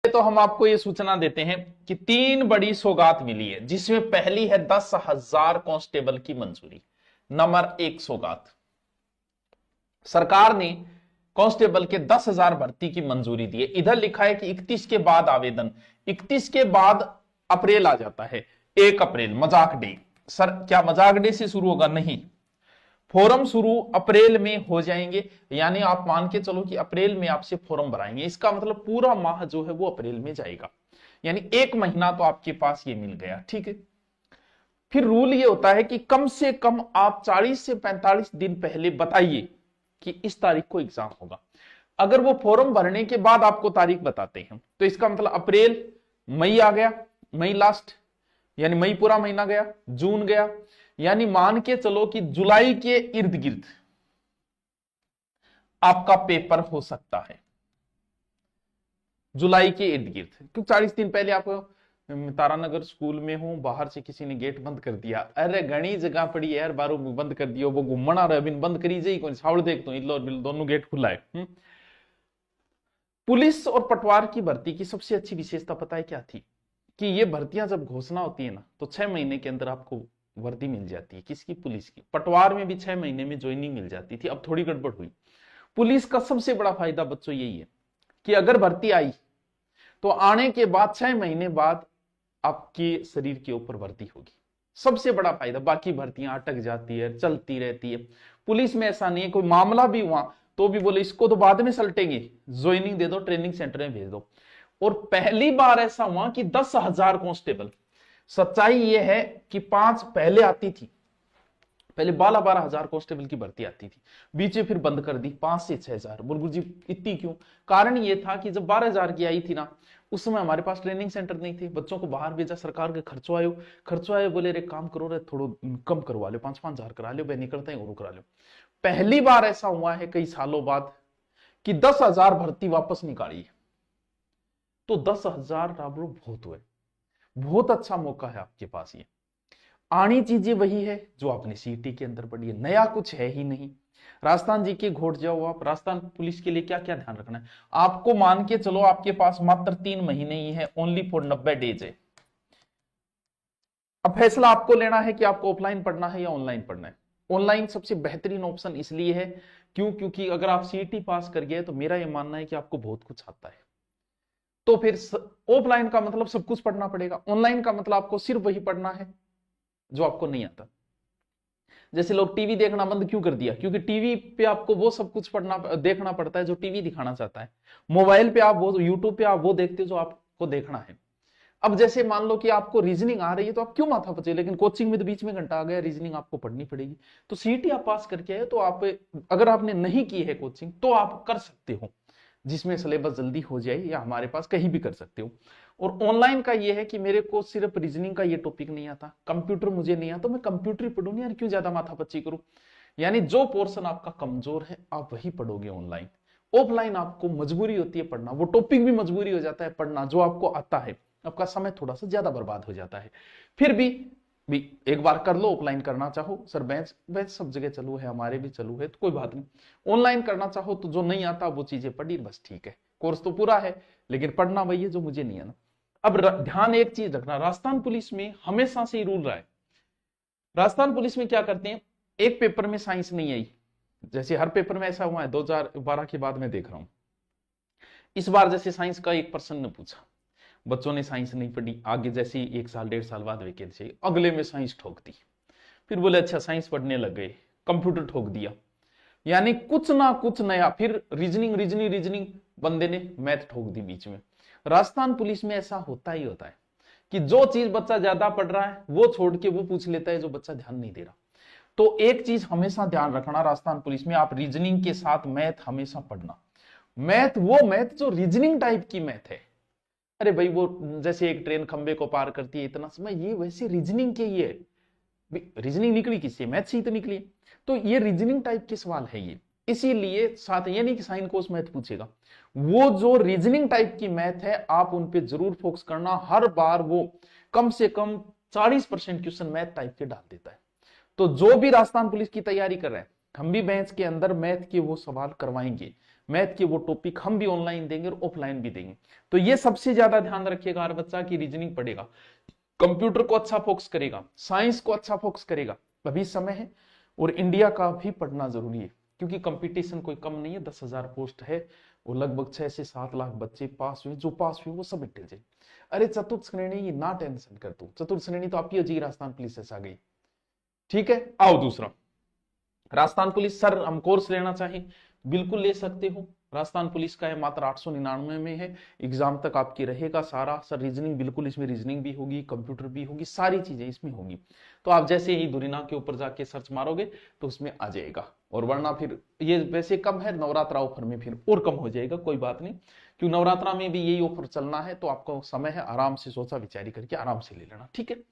तो हम आपको ये सूचना देते हैं कि 3 बड़ी सौगात मिली है, जिसमें पहली है 10,000 कांस्टेबल की मंजूरी। नंबर 1 सौगात, सरकार ने कांस्टेबल के 10,000 भर्ती की मंजूरी दी है। इधर लिखा है कि 31 के बाद आवेदन, 31 के बाद अप्रैल आ जाता है, 1 अप्रैल मजाक डे। सर क्या मजाक डे से शुरू होगा? नहीं, फॉर्म शुरू अप्रैल में हो जाएंगे, यानी आप मान के चलो कि अप्रैल में आपसे फॉर्म भराएंगे। इसका मतलब पूरा माह जो है वो अप्रैल में जाएगा, यानी 1 महीना तो आपके पास ये मिल गया। ठीक है, फिर रूल ये होता है कि कम से कम आप 40 से 45 दिन पहले बताइए कि इस तारीख को एग्जाम होगा। अगर वो फॉर्म भरने के बाद आपको तारीख बताते हैं तो इसका मतलब अप्रैल, मई आ गया, मई लास्ट, यानी मई पूरा महीना गया, जून गया, यानी मान के चलो कि जुलाई के इर्द गिर्द आपका पेपर हो सकता है, जुलाई के इर्द गिर्द। क्योंकि 40 दिन पहले आपको तारानगर स्कूल में हूं, बाहर से किसी ने गेट बंद कर दिया, अरे घनी जगह पड़ी है यार, बारू बंद कर दियो, वो घूमना रहा बिन बंद करी जाई कौन सावड़ देख तो इल्लो दोनों गेट खुला है। पुलिस और पटवार की भर्ती की सबसे अच्छी विशेषता पता है क्या थी? कि ये भर्तियां जब घोषणा होती है ना तो 6 महीने के अंदर आपको वर्दी मिल जाती है। किसकी? पुलिस की। पटवार में भी 6 महीने में ज्वाइनिंग मिल जाती थी, अब थोड़ी गड़बड़ हुई। पुलिस का सबसे बड़ा फायदा बच्चों यही है कि अगर भर्ती आई तो आने के बाद 6 महीने बाद आपके शरीर के ऊपर वर्दी होगी, सबसे बड़ा फायदा। बाकी भर्तियां अटक जाती है, चलती रहती है। पुलिस में ऐसा नहीं है, कोई मामला भी हुआ तो भी बोले इसको तो बाद में सलटेंगे, ज्वाइनिंग दे दो, ट्रेनिंग सेंटर में भेज दो। और पहली बार ऐसा हुआ कि 10,000 कांस्टेबल। सच्चाई यह है कि 5 पहले आती थी, पहले 12,000 कांस्टेबल की भर्ती आती थी, बीच में फिर बंद कर दी 5 से 6,000। बुलबुल जी इतनी क्यों? कारण ये था कि जब 12,000 की आई थी ना, उस समय हमारे पास ट्रेनिंग सेंटर नहीं थे, बच्चों को बाहर भेजा, सरकार के खर्चो आयो, बोले रे काम करो रे, थोड़ा कम करवा लो, 5-5,000 करा लो, भाई निकलता है और करा लो। पहली बार ऐसा हुआ है कई सालों बाद कि 10,000 भर्ती वापस निकाली है। तो 10,000 राबड़ो बहुत हुए, बहुत अच्छा मौका है आपके पास। ये आनी चीजें वही है जो आपने सीटी के अंदर पढ़ी है, नया कुछ है ही नहीं। राजस्थान जी के घोट जाओ आप, राजस्थान पुलिस के लिए क्या क्या ध्यान रखना है आपको? मान के चलो आपके पास मात्र 3 महीने ही है, ओनली फॉर 90 डेज है। अब फैसला आपको लेना है कि आपको ऑफलाइन पढ़ना है या ऑनलाइन पढ़ना है। ऑनलाइन सबसे बेहतरीन ऑप्शन इसलिए है क्योंकि अगर आप सीटी पास कर गए तो मेरा यह मानना है कि आपको बहुत कुछ आता है। तो फिर ऑफलाइन का मतलब सब कुछ पढ़ना पड़ेगा, ऑनलाइन का मतलब आपको सिर्फ वही पढ़ना है जो आपको नहीं आता। जैसे लोग टीवी देखना बंद क्यों कर दिया? क्योंकि टीवी पे आपको वो सब कुछ पढ़ना देखना पड़ता है जो टीवी दिखाना चाहता है। मोबाइल पे आप वो, यूट्यूब पे आप वो देखते हो जो आपको देखना है। अब जैसे मान लो कि आपको रीजनिंग आ रही है तो आप क्यों माथा पचे, लेकिन कोचिंग में तो बीच में घंटा आ गया, रीजनिंग आपको पढ़नी पड़ेगी। तो सीटी आप पास करके आए तो आप, अगर आपने नहीं की है कोचिंग तो आप कर सकते हो, जिसमें सिलेबस जल्दी हो जाए, या हमारे पास कहीं भी कर सकते हो। और ऑनलाइन का ये है कि मेरे को सिर्फ रीजनिंग का ये टॉपिक नहीं आता, कंप्यूटर मुझे नहीं आता, तो मैं कंप्यूटर ही पढ़ूंगी यार, क्यों ज्यादा माथापच्ची करूं। यानी जो पोर्शन आपका कमजोर है आप वही पढ़ोगे ऑनलाइन। ऑफलाइन आपको मजबूरी होती है पढ़ना, वो टॉपिक भी मजबूरी हो जाता है पढ़ना जो आपको आता है, आपका समय थोड़ा सा ज्यादा बर्बाद हो जाता है। फिर भी एक बार कर लो, ऑफलाइन करना चाहो, सर बेंच बेंच सब जगह चालू है, हमारे भी चालू है, तो कोई बात नहीं। ऑनलाइन करना चाहो तो जो नहीं आता वो चीजें पढ़ी बस, ठीक है, कोर्स तो पूरा है लेकिन पढ़ना वही है जो मुझे नहीं आना। अब ध्यान एक चीज रखना, राजस्थान पुलिस में हमेशा से ही रूल रहा है, राजस्थान पुलिस में क्या करते हैं, एक पेपर में साइंस नहीं आई, जैसे हर पेपर में ऐसा हुआ है 2012 के बाद मैं देख रहा हूं। इस बार जैसे साइंस का एक पर्सन ने पूछा, बच्चों ने साइंस नहीं पढ़ी, आगे जैसे 1 साल 1.5 साल बाद वैकेंसी, अगले में साइंस ठोक दी। फिर बोले अच्छा साइंस पढ़ने लग गए, कंप्यूटर ठोक दिया, यानी कुछ ना कुछ नया। फिर रीजनिंग बंदे ने मैथ ठोक दी बीच में। राजस्थान पुलिस में ऐसा होता ही होता है कि जो चीज बच्चा ज्यादा पढ़ रहा है वो छोड़ के वो पूछ लेता है जो बच्चा ध्यान नहीं दे रहा। तो एक चीज हमेशा ध्यान रखना, राजस्थान पुलिस में आप रीजनिंग के साथ मैथ हमेशा पढ़ना। मैथ वो मैथ जो रीजनिंग टाइप की मैथ है, अरे भाई वो जैसे एक ट्रेन खंबे को पार करती है इतना समय, ये वैसे रीजनिंग के ही है। रीजनिंग निकली किससे? मैथ से ही तो निकली। तो ये रीजनिंग टाइप के सवाल है ये, इसीलिए साथ ये नहीं कि साइन कोस मैथ पूछेगा, वो जो रीजनिंग टाइप की मैथ है आप उन पे जरूर फोकस करना। हर बार वो कम से कम 40% क्वेश्चन मैथ टाइप के डाल देता है। तो जो भी राजस्थान पुलिस की तैयारी कर रहे हैं, हम भी बेंच के अंदर मैथ के वो सवाल करवाएंगे, मैथ के वो टॉपिक हम भी ऑनलाइन देंगे और ऑफलाइन भी देंगे। तो ये सबसे ज्यादा ध्यान रखिएगा हर बच्चा की रीजनिंग पढ़ेगा, कंप्यूटर को अच्छा फोकस करेगा, साइंस को अच्छा फोकस करेगा, अभी समय है। और इंडिया का भी पढ़ना जरूरी है, क्योंकि कंपटीशन कोई कम नहीं है, 10,000 पोस्ट है और लगभग 6 से 7 लाख बच्चे पास हुए, जो पास हुए वो सब इंटेलिजेंट। अरे चतुर्थ श्रेणी ये ना टेंशन कर तू, चतुर्थ श्रेणी तो आपकी अजीब राजस्थान पुलिस से आ गई, ठीक है। आओ दूसरा, राजस्थान पुलिस सर हम कोर्स लेना चाहें बिल्कुल ले सकते हो, राजस्थान पुलिस का है मात्र 899 में है, एग्जाम तक आपकी रहेगा सारा सर, रीजनिंग बिल्कुल इसमें रीजनिंग भी होगी, कंप्यूटर भी होगी, सारी चीजें इसमें होगी। तो आप जैसे ही दुरीना के ऊपर जाके सर्च मारोगे तो उसमें आ जाएगा, और वरना फिर ये वैसे कम है, नवरात्रा ऑफर में फिर और कम हो जाएगा, कोई बात नहीं, क्योंकि नवरात्रा में भी यही ऑफर चलना है, तो आपको समय है, आराम से सोचा विचारी करके आराम से ले लेना, ठीक है।